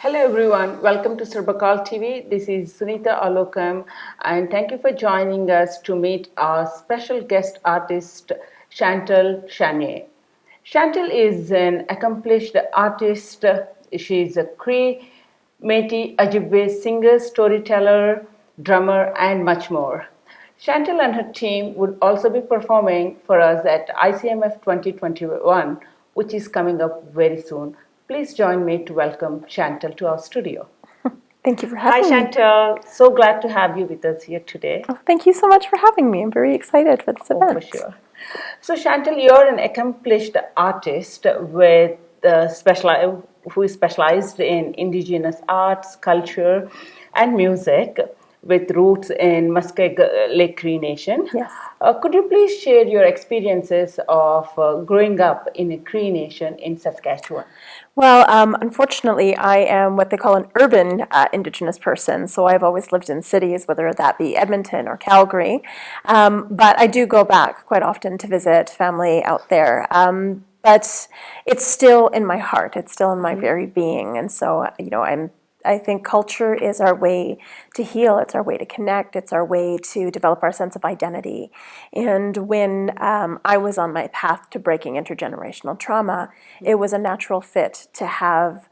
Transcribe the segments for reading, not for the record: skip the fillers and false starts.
Hello everyone, welcome to Surbakal TV. This is Sunita Alokam and thank you for joining us to meet our special guest artist Chantal Chagnon. Chantal is an accomplished artist. She is a Cree, Métis, Ojibwe singer, storyteller, drummer and much more. Chantal and her team would also be performing for us at Icmf 2021, which is coming up very soon. Please join me to welcome Chantal to our studio. Thank you for Hi, having me. Chantal. So glad to have you with us here today. Oh, thank you so much for having me. I'm very excited for this Oh, event. for sure. So, Chantal, you're an accomplished artist with who is specialized in Indigenous arts, culture, and music with roots in Muskeg Lake Cree Nation. Yes. Could you please share your experiences of growing up in a Cree Nation in Saskatchewan? Well, unfortunately, I am what they call an urban Indigenous person, so I've always lived in cities, whether that be Edmonton or Calgary. But I do go back quite often to visit family out there. But it's still in my heart. It's still in my very being, and so I think culture is our way to heal. It's our way to connect. It's our way to develop our sense of identity. And when I was on my path to breaking intergenerational trauma, it was a natural fit to have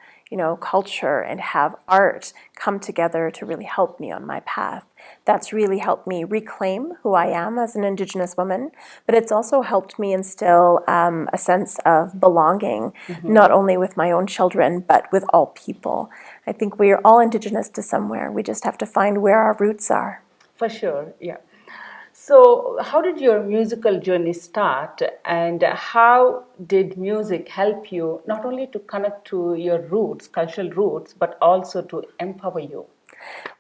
culture and have art come together to really help me on my path. That's really helped me reclaim who I am as an Indigenous woman, but it's also helped me instill a sense of belonging, not only with my own children, but with all people. I think we are all Indigenous to somewhere. We just have to find where our roots are. For sure, yeah. So, how did your musical journey start, and how did music help you not only to connect to your roots, cultural roots, but also to empower you?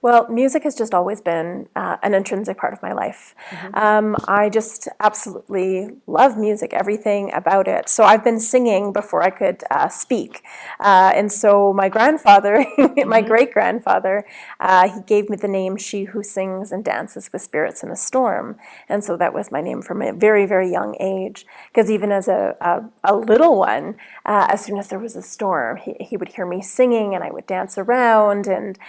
Well, music has just always been an intrinsic part of my life. I just absolutely love music, everything about it. So I've been singing before I could speak. And so my grandfather, my great-grandfather, he gave me the name She Who Sings and Dances with Spirits in a Storm. And so that was my name from a very, very young age. Because even as a little one, as soon as there was a storm, he would hear me singing and I would dance around. And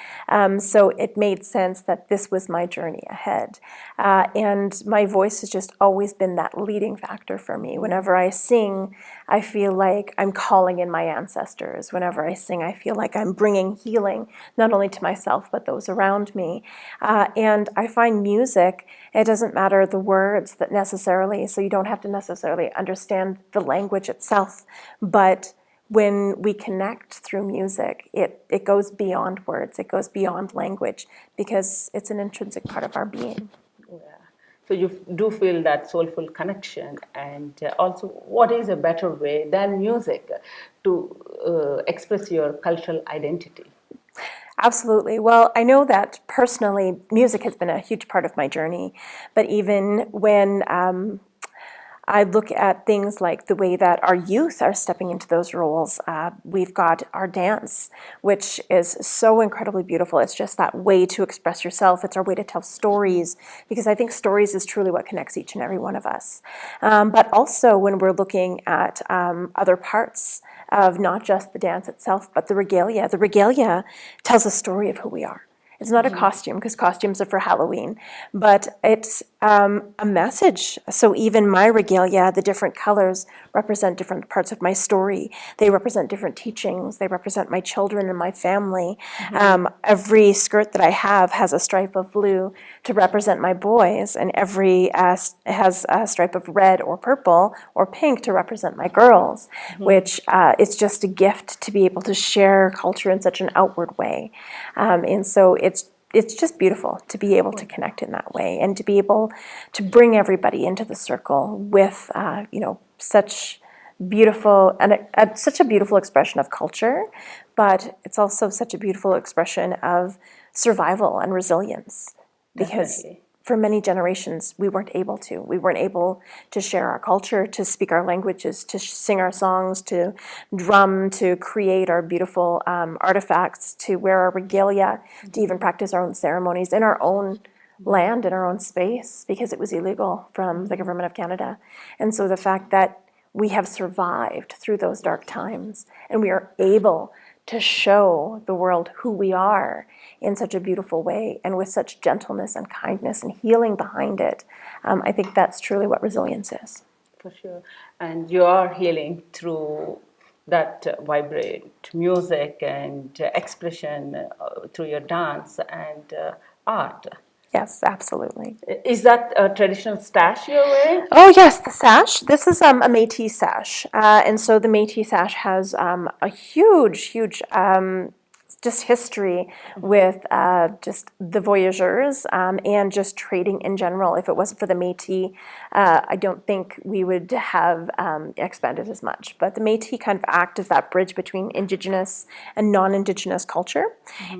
so it made sense that this was my journey ahead. And my voice has just always been that leading factor for me. Whenever I sing, I feel like I'm calling in my ancestors. Whenever I sing, I feel like I'm bringing healing, not only to myself, but those around me. And I find music, it doesn't matter the words that necessarily, so you don't have to necessarily understand the language itself, but when we connect through music, it goes beyond words, it goes beyond language, because it's an intrinsic part of our being. Yeah. So you do feel that soulful connection, and also, what is a better way than music to express your cultural identity? Absolutely. Well, I know that personally, music has been a huge part of my journey, but even when I look at things like the way that our youth are stepping into those roles. We've got our dance, which is so incredibly beautiful. It's just that way to express yourself. It's our way to tell stories, because I think stories is truly what connects each and every one of us. But also when we're looking at other parts of not just the dance itself, but the regalia. The regalia tells a story of who we are. It's not a costume, because costumes are for Halloween, but it's a message. So even my regalia, the different colors represent different parts of my story. They represent different teachings. They represent my children and my family. Every skirt that I have has a stripe of blue to represent my boys, and every has a stripe of red or purple or pink to represent my girls, which it's just a gift to be able to share culture in such an outward way. And so it's just beautiful to be able to connect in that way, and to be able to bring everybody into the circle with such beautiful and such a beautiful expression of culture, but it's also such a beautiful expression of survival and resilience, because Definitely. for many generations we weren't able to. We weren't able to share our culture, to speak our languages, to sing our songs, to drum, to create our beautiful artifacts, to wear our regalia, to even practice our own ceremonies in our own land, in our own space, because it was illegal from the Government of Canada. And so the fact that we have survived through those dark times, and we are able to show the world who we are in such a beautiful way and with such gentleness and kindness and healing behind it. I think that's truly what resilience is. For sure. And you are healing through that vibrant music and expression through your dance and art. Yes, absolutely. Is that a traditional stash you're wearing? Oh yes, the sash. This is a Métis sash, and so the Métis sash has a huge just history with just the voyageurs and just trading in general. If it wasn't for the Métis, I don't think we would have expanded as much. But the Métis kind of act as that bridge between Indigenous and non-Indigenous culture.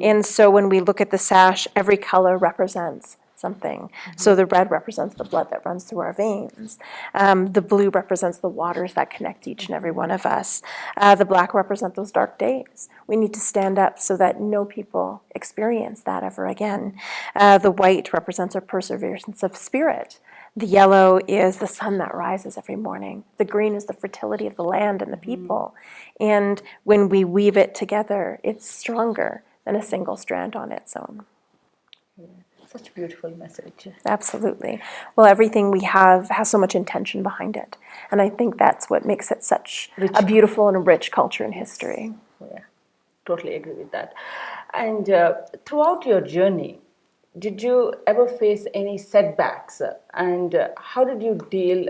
And so when we look at the sash, every color represents something. So the red represents the blood that runs through our veins. The blue represents the waters that connect each and every one of us. The black represent those dark days. We need to stand up so that no people experience that ever again. The white represents our perseverance of spirit. The yellow is the sun that rises every morning. The green is the fertility of the land and the people. And when we weave it together, it's stronger than a single strand on its own. Such a beautiful message. Absolutely. Well, everything we have has so much intention behind it. And I think that's what makes it such a beautiful and rich culture and history. Yeah, totally agree with that. And throughout your journey, did you ever face any setbacks? And how did you deal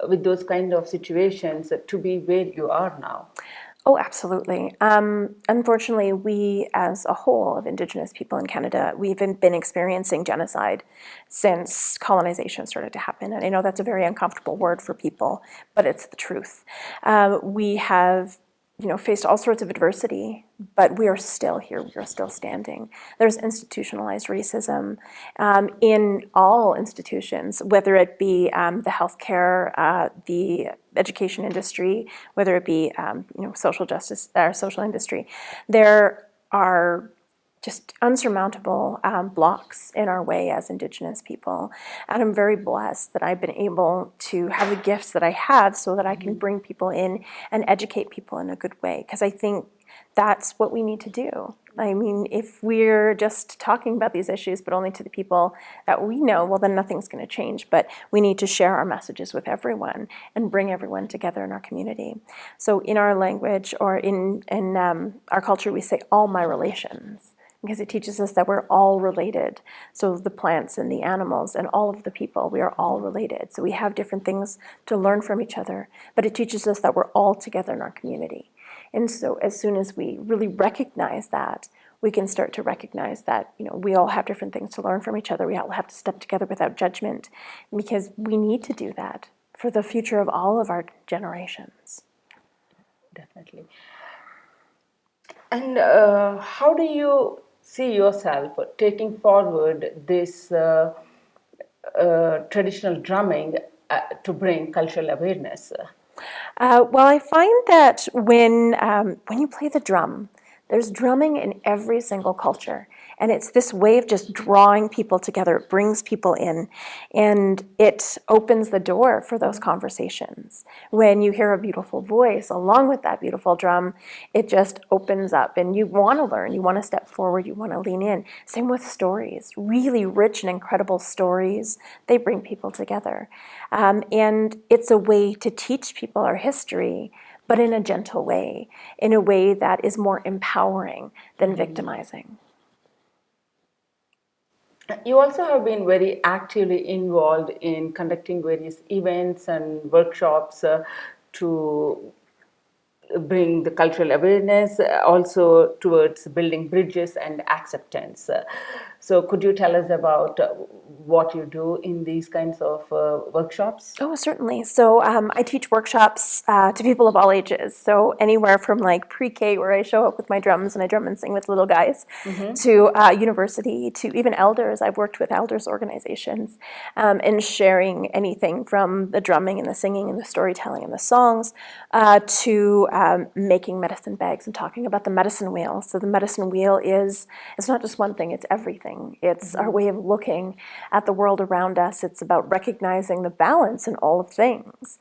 with those kind of situations to be where you are now? Oh, absolutely. Unfortunately, we as a whole of Indigenous people in Canada, we've been experiencing genocide since colonization started to happen. And I know that's a very uncomfortable word for people, but it's the truth. We have faced all sorts of adversity, but we are still here. We are still standing. There's institutionalized racism in all institutions, whether it be the healthcare, the education industry, whether it be social justice or social industry. There are just unsurmountable blocks in our way as Indigenous people. And I'm very blessed that I've been able to have the gifts that I have so that I can bring people in and educate people in a good way. Because I think that's what we need to do. I mean, if we're just talking about these issues, but only to the people that we know, well, then nothing's going to change. But we need to share our messages with everyone and bring everyone together in our community. So in our language or in our culture, we say all my relations, because it teaches us that we're all related. So the plants and the animals and all of the people, we are all related. So we have different things to learn from each other, but it teaches us that we're all together in our community. And so as soon as we really recognize that, we can start to recognize that we all have different things to learn from each other. We all have to step together without judgment, because we need to do that for the future of all of our generations. Definitely. And how do you see yourself taking forward this traditional drumming to bring cultural awareness? Well, I find that when you play the drum, there's drumming in every single culture. And it's this way of just drawing people together. It brings people in, and it opens the door for those conversations. When you hear a beautiful voice along with that beautiful drum, it just opens up, and you want to learn, you want to step forward, you want to lean in. Same with stories, really rich and incredible stories. They bring people together. And it's a way to teach people our history, but in a gentle way, in a way that is more empowering than victimizing. You also have been very actively involved in conducting various events and workshops to bring the cultural awareness, also towards building bridges and acceptance. So could you tell us about what you do in these kinds of workshops? Oh, certainly. So I teach workshops to people of all ages. So anywhere from like pre-K, where I show up with my drums and I drum and sing with little guys, to university, to even elders. I've worked with elders organizations and sharing anything from the drumming and the singing and the storytelling and the songs to making medicine bags and talking about the medicine wheel. So the medicine wheel it's not just one thing, it's everything. It's our way of looking at the world around us. It's about recognizing the balance in all of things.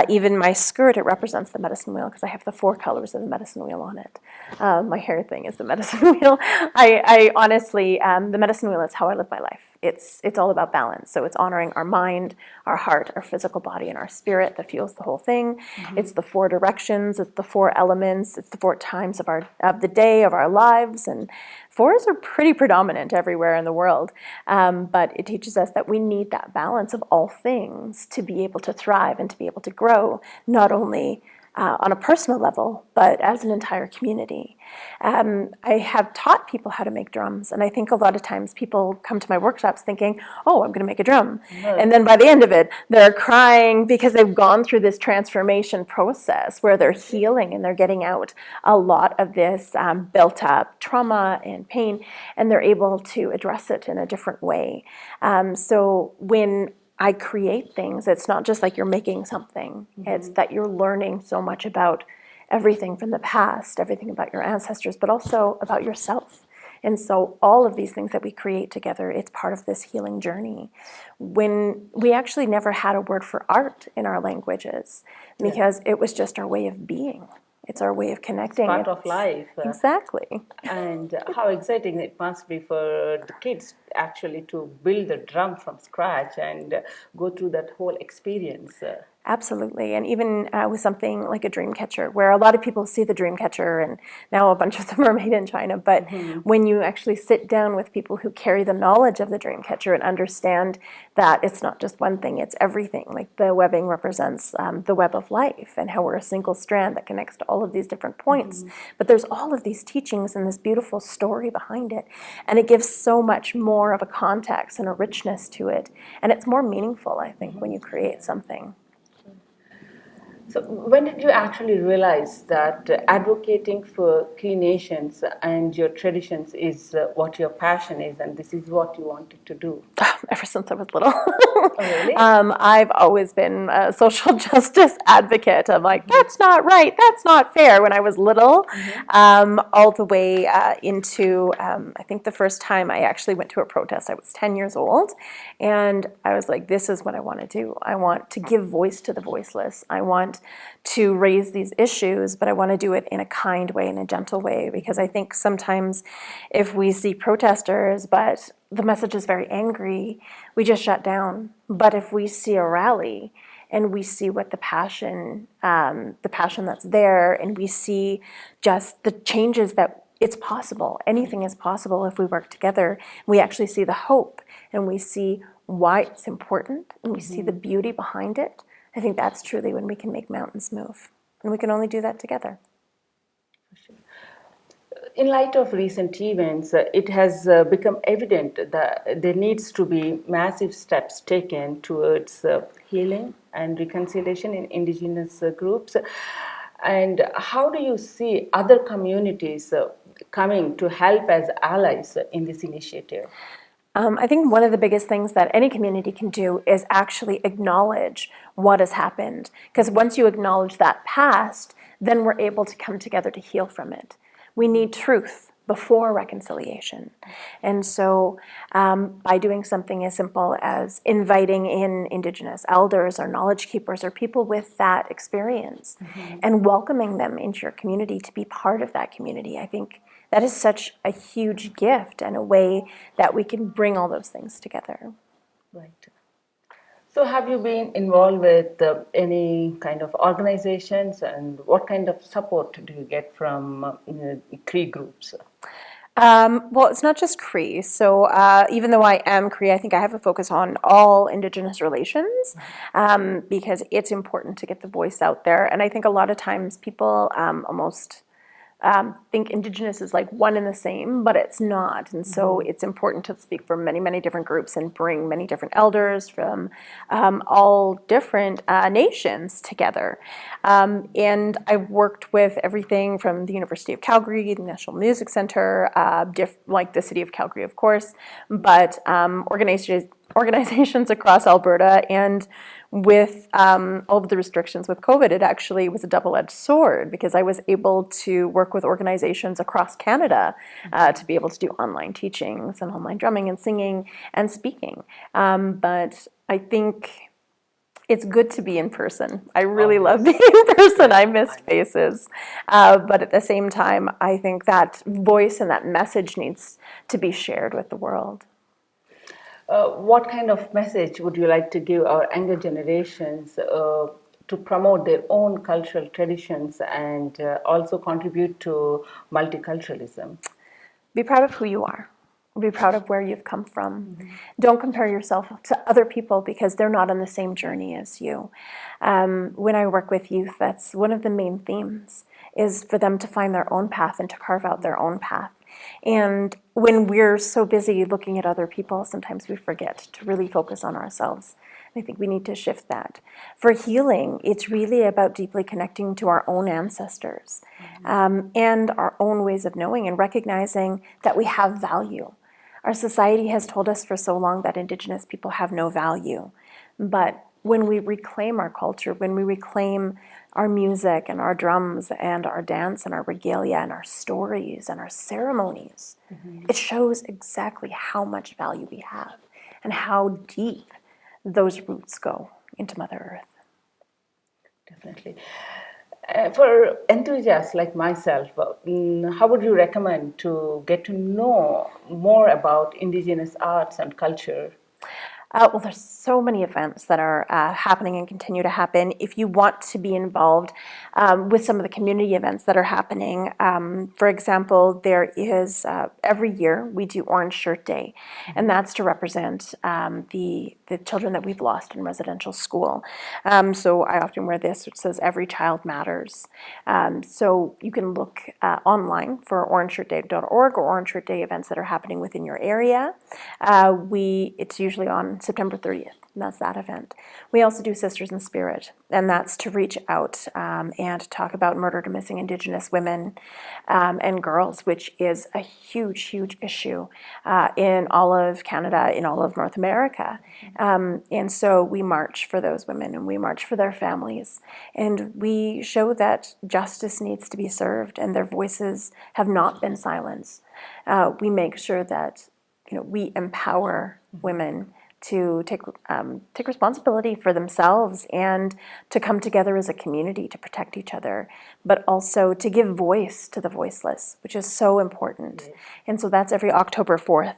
Even my skirt, it represents the medicine wheel because I have the 4 colors of the medicine wheel on it. My hair thing is the medicine wheel. I honestly, the medicine wheel is how I live my life. It's all about balance. So it's honoring our mind, our heart, our physical body, and our spirit that fuels the whole thing. It's the 4 directions. It's the 4 elements. It's the 4 times of the day, of our lives. And 4s are pretty predominant everywhere in the world. But it teaches us that we need that balance of all things to be able to thrive and to be able to grow, not only on a personal level, but as an entire community. I have taught people how to make drums, and I think a lot of times people come to my workshops thinking, oh, I'm going to make a drum. And then by the end of it, they're crying because they've gone through this transformation process where they're healing and they're getting out a lot of this built up trauma and pain, and they're able to address it in a different way. So when I create things, it's not just like you're making something. It's that you're learning so much about everything from the past, everything about your ancestors, but also about yourself. And so all of these things that we create together, it's part of this healing journey. When we actually never had a word for art in our languages because it was just our way of being. It's our way of connecting. It's part of life. Exactly. And how exciting it must be for the kids actually to build a drum from scratch and go through that whole experience. Absolutely. And even with something like a dream catcher, where a lot of people see the dream catcher, and now a bunch of them are made in China. But when you actually sit down with people who carry the knowledge of the dream catcher and understand that it's not just one thing, it's everything. Like the webbing represents the web of life and how we're a single strand that connects to all of these different points. But there's all of these teachings and this beautiful story behind it. And it gives so much more of a context and a richness to it. And it's more meaningful, I think, when you create something. So when did you actually realize that advocating for Cree nations and your traditions is what your passion is, and this is what you wanted to do? Ever since I was little. Oh, really? I've always been a social justice advocate. I'm like, that's not right, that's not fair, when I was little, all the way into, I think the first time I actually went to a protest, I was 10 years old, and I was like, this is what I want to do. I want to give voice to the voiceless. I want to raise these issues, but I want to do it in a kind way, in a gentle way, because I think sometimes if we see protesters, but the message is very angry, we just shut down. But if we see a rally and we see what the passion that's there, and we see just the changes that it's possible, anything is possible if we work together, we actually see the hope and we see why it's important and we see the beauty behind it. I think that's truly when we can make mountains move. And we can only do that together. In light of recent events, it has become evident that there needs to be massive steps taken towards healing and reconciliation in Indigenous groups. And how do you see other communities coming to help as allies in this initiative? I think one of the biggest things that any community can do is actually acknowledge what has happened. Because once you acknowledge that past, then we're able to come together to heal from it. We need truth before reconciliation. And so by doing something as simple as inviting in Indigenous elders or knowledge keepers or people with that experience and welcoming them into your community to be part of that community, I think that is such a huge gift and a way that we can bring all those things together. Right. So have you been involved with any kind of organizations, and what kind of support do you get from Cree groups? Well, it's not just Cree. So even though I am Cree, I think I have a focus on all Indigenous relations because it's important to get the voice out there. And I think a lot of times people almost think Indigenous is like one and the same, but it's not. And so it's important to speak for many, many different groups and bring many different elders from all different nations together. And I've worked with everything from the University of Calgary, the National Music Center, like the City of Calgary, of course, but organizations across Alberta, and with all of the restrictions with COVID, it actually was a double-edged sword because I was able to work with organizations across Canada to be able to do online teachings and online drumming and singing and speaking. But I think it's good to be in person. I really love being in person. I missed faces. But at the same time, I think that voice and that message needs to be shared with the world. What kind of message would you like to give our younger generations to promote their own cultural traditions and also contribute to multiculturalism? Be proud of who you are. Be proud of where you've come from. Don't compare yourself to other people because they're not on the same journey as you. When I work with youth, that's one of the main themes, is for them to find their own path and to carve out their own path. And when we're so busy looking at other people, sometimes we forget to really focus on ourselves. I think we need to shift that. For healing, it's really about deeply connecting to our own ancestors and our own ways of knowing and recognizing that we have value. Our society has told us for so long that Indigenous people have no value. But when we reclaim our culture, when we reclaim our music and our drums and our dance and our regalia and our stories and our ceremonies, it shows exactly how much value we have and how deep those roots go into Mother Earth. Definitely. For enthusiasts like myself, how would you recommend to get to know more about Indigenous arts and culture? Well, there's so many events that are happening and continue to happen. If you want to be involved with some of the community events that are happening, for example, there is every year we do Orange Shirt Day, and that's to represent the children that we've lost in residential school. So I often wear this, which says "Every Child Matters." So you can look online for orangeshirtday.org or Orange Shirt Day events that are happening within your area. It's usually on September 30th, and that's that event. We also do Sisters in Spirit, and that's to reach out and talk about murdered and missing Indigenous women and girls, which is a huge, huge issue in all of Canada, in all of North America. And so we march for those women, and we march for their families, and we show that justice needs to be served, and their voices have not been silenced. We make sure that we empower women to take responsibility for themselves and to come together as a community to protect each other, but also to give voice to the voiceless, which is so important. Yes. And so that's every October 4th.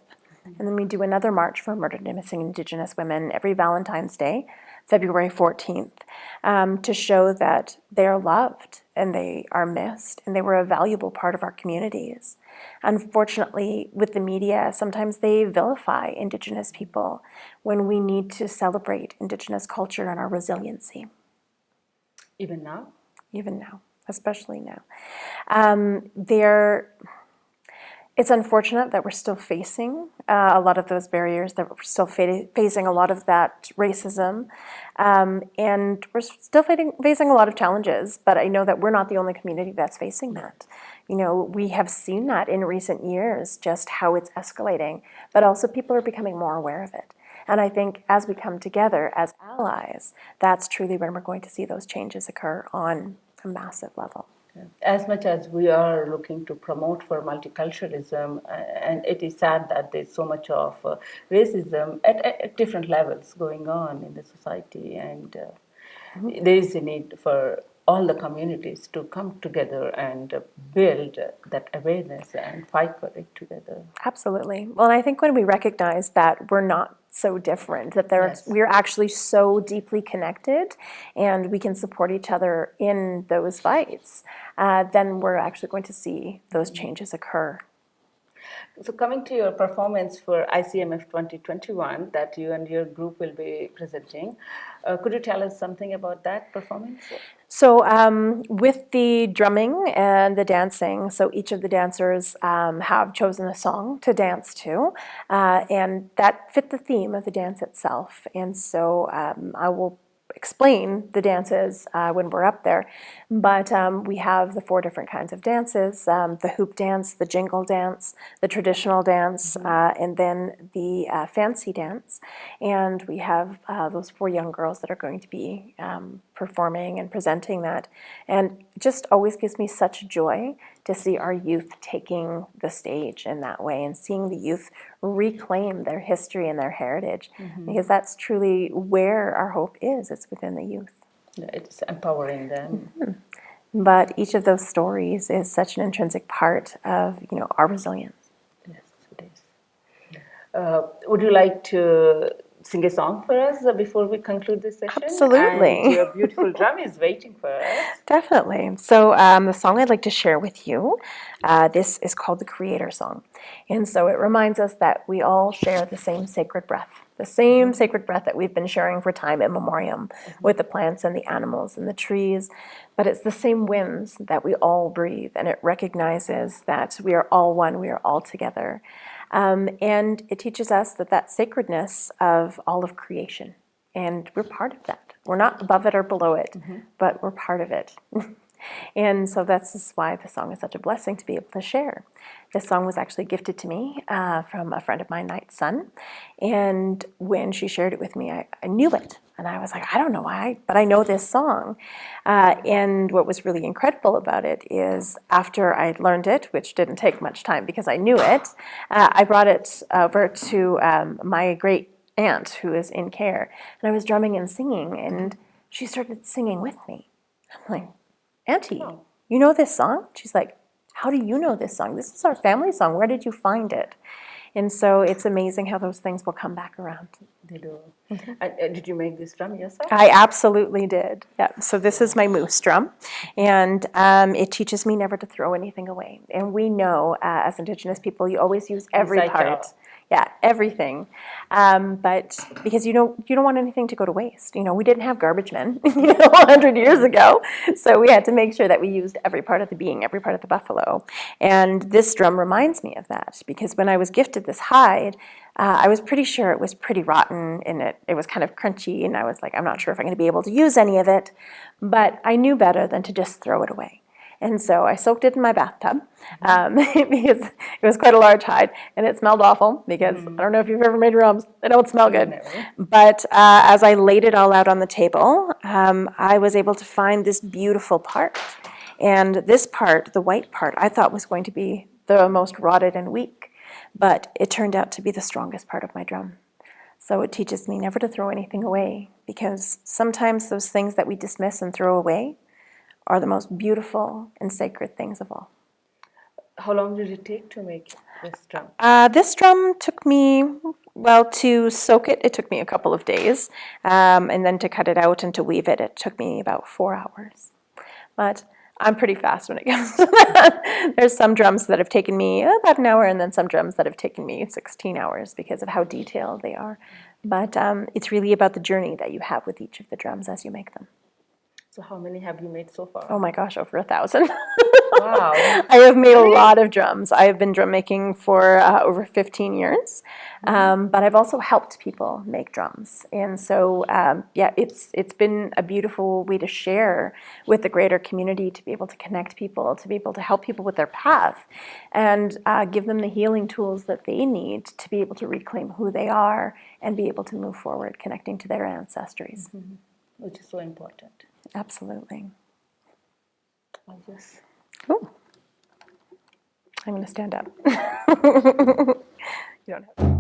And then we do another march for murdered and missing Indigenous women every Valentine's Day, February 14th, to show that they are loved and they are missed and they were a valuable part of our communities. Unfortunately, with the media, sometimes they vilify Indigenous people when we need to celebrate Indigenous culture and our resiliency. Even now? Even now, especially now. It's unfortunate that we're still facing a lot of those barriers, that we're still facing a lot of that racism, and we're still facing a lot of challenges, but I know that we're not the only community that's facing that. We have seen that in recent years, just how it's escalating, but also people are becoming more aware of it. And I think as we come together as allies, that's truly when we're going to see those changes occur on a massive level. As much as we are looking to promote for multiculturalism, and it is sad that there's so much of racism at different levels going on in the society, and there is a need for all the communities to come together and build that awareness and fight for it together. Absolutely. Well, and I think when we recognize that we're not so different, that we're actually so deeply connected and we can support each other in those fights, then we're actually going to see those changes occur. So coming to your performance for Icmf 2021 that you and your group will be presenting, could you tell us something about that performance? So with the drumming and the dancing, so each of the dancers have chosen a song to dance to, and that fit the theme of the dance itself. And so I will explain the dances when we're up there. But we have the 4 different kinds of dances, the hoop dance, the jingle dance, the traditional dance, and then the fancy dance. And we have those 4 young girls that are going to be performing and presenting that. And it just always gives me such joy to see our youth taking the stage in that way and seeing the youth reclaim their history and their heritage, because that's truly where our hope is. It's within the youth. It's empowering them. But each of those stories is such an intrinsic part of, our resilience. Yes, it is. Would you like to sing a song for us before we conclude this session? Absolutely. And your beautiful drum is waiting for us. Definitely. So the song I'd like to share with you, this is called the Creator Song. And so it reminds us that we all share the same sacred breath, the same sacred breath that we've been sharing for time immemorial with the plants and the animals and the trees. But it's the same winds that we all breathe, and it recognizes that we are all one, we are all together. And it teaches us that sacredness of all of creation, and we're part of that. We're not above it or below it, but we're part of it. And so that's why the song is such a blessing to be able to share. This song was actually gifted to me from a friend of mine, Knight's son. And when she shared it with me, I knew it. And I was like, I don't know why, but I know this song. And what was really incredible about it is after I learned it, which didn't take much time because I knew it, I brought it over to my great aunt who is in care. And I was drumming and singing, and she started singing with me. I'm like, Auntie, you know this song? She's like, how do you know this song? This is our family song. Where did you find it? And so it's amazing how those things will come back around. They do. Did you make this drum yourself? I absolutely did. Yeah. So this is my moose drum, and it teaches me never to throw anything away. And we know, as Indigenous people, you always use every part. Yeah, everything. But because you don't want anything to go to waste. We didn't have garbage men, 100 years ago. So we had to make sure that we used every part of the being, every part of the buffalo. And this drum reminds me of that, because when I was gifted this hide, I was pretty sure it was pretty rotten, and it was kind of crunchy, and I was like, I'm not sure if I'm going to be able to use any of it. But I knew better than to just throw it away. And so I soaked it in my bathtub because it was quite a large hide, and it smelled awful because I don't know if you've ever made drums. They don't smell good. Never. But as I laid it all out on the table, I was able to find this beautiful part. And this part, the white part, I thought was going to be the most rotted and weak. But it turned out to be the strongest part of my drum. So it teaches me never to throw anything away, because sometimes those things that we dismiss and throw away are the most beautiful and sacred things of all. How long did it take to make this drum? This drum took me, to soak it, it took me a couple of days. And then to cut it out and to weave it, it took me about 4 hours. But I'm pretty fast when it comes to that. There's some drums that have taken me about an hour, and then some drums that have taken me 16 hours because of how detailed they are. But it's really about the journey that you have with each of the drums as you make them. So how many have you made so far? Oh my gosh, over 1,000. Wow. I have made a lot of drums. I have been drum making for over 15 years, but I've also helped people make drums. And so, it's been a beautiful way to share with the greater community, to be able to connect people, to be able to help people with their path, and give them the healing tools that they need to be able to reclaim who they are and be able to move forward, connecting to their ancestries. Which is so important. Absolutely. I'll just... Oh, I'm going to stand up. You don't have to.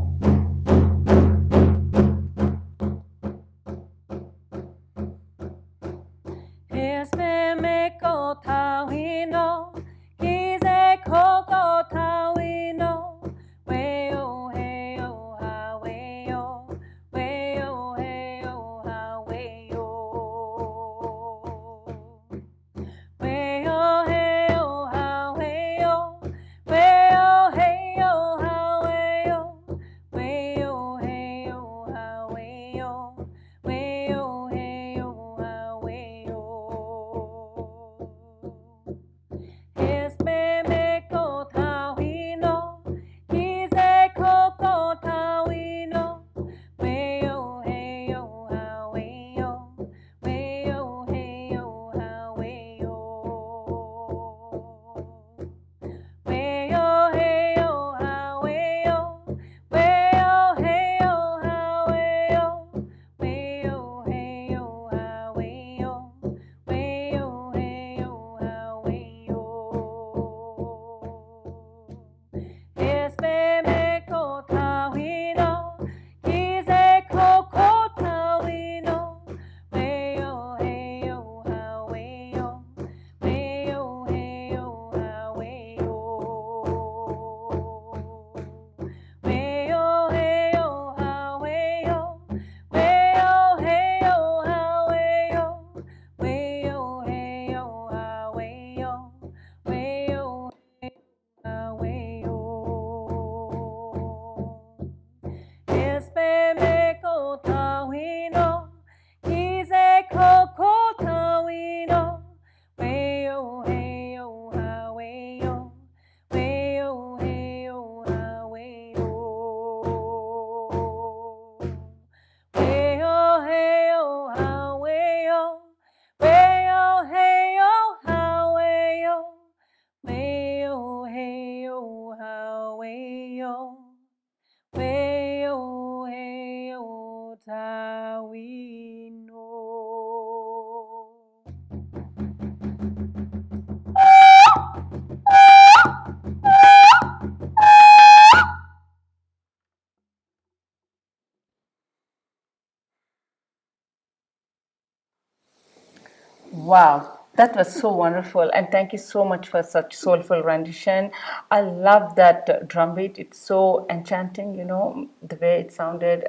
Wow, that was so wonderful, and thank you so much for such soulful rendition. I love that drum beat. It's so enchanting, the way it sounded.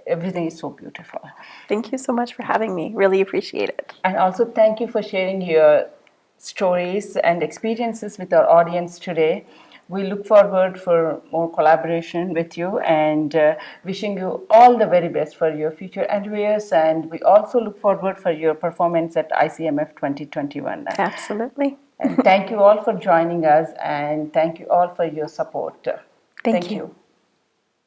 Everything is so beautiful. Thank you so much for having me. Really appreciate it. And also, thank you for sharing your stories and experiences with our audience today. We look forward for more collaboration with you and wishing you all the very best for your future endeavors. And we also look forward for your performance at ICMF 2021. Absolutely. And thank you all for joining us, and thank you all for your support. Thank you. You.